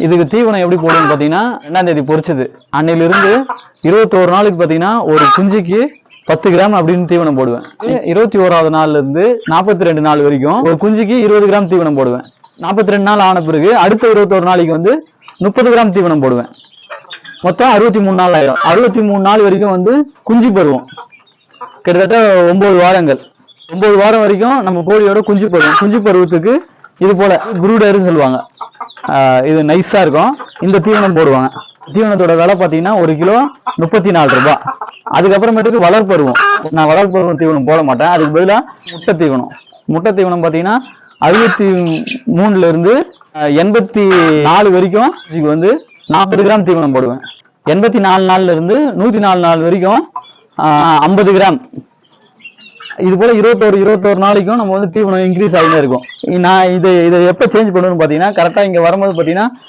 இதுக்கு தீவனம் எப்படி போடுன்னு பாத்தீங்கன்னா 2ஆம் தேதி பொரிச்சது அன்னையிலிருந்து 21 நாளுக்கு பாத்தீங்கன்னா ஒரு குஞ்சுக்கு 10 கிராம் அப்படின்னு தீவனம் போடுவேன். 21வது நாள்ல இருந்து 42 நாள் வரைக்கும் ஒரு குஞ்சுக்கு 20 கிராம் தீவனம் போடுவேன். 42 நாள் ஆன பிறகு அடுத்த 21 நாளைக்கு வந்து 30 கிராம் தீவனம் போடுவேன். மொத்தம் 63 நாள் ஆயிரும். 63 நாள் வரைக்கும் வந்து குஞ்சு பருவம், கிட்டத்தட்ட 9 வாரங்கள். 9 வாரம் வரைக்கும் நம்ம கோழியோட குஞ்சு பருவம். குஞ்சு பருவத்துக்கு இது போல ப்ரூடர்னு சொல்லுவாங்க. இது நைஸா இருக்கும். இந்த தீவனம் போடுவாங்க. தீவனத்தோட விலை பார்த்தீங்கன்னா 1 கிலோ 34 ரூபாய். அதுக்கப்புறமேட்டுக்கு வளர்ப்பருவம். நான் வளர்ப்பருவம் தீவனம் போட மாட்டேன். அதுக்கு பதிலாக முட்டை தீவனம். முட்டை தீவனம் பார்த்தீங்கன்னா 63ல இருந்து 84 வரைக்கும் இதுக்கு வந்து 40 கிராம் தீவனம் போடுவேன். 84 நாள்ல இருந்து 104 நாள் வரைக்கும் 50 கிராம். இது போல 21 நாளைக்கும் நம்ம வந்து தீவனம் இன்க்ரீஸ் ஆகிட்டே இருக்கும். நான் இதை எப்போ சேஞ்ச் பண்ணுவேன்னு பார்த்தீங்கன்னா கரெக்டாக இங்கே வரும்போது பார்த்தீங்கன்னா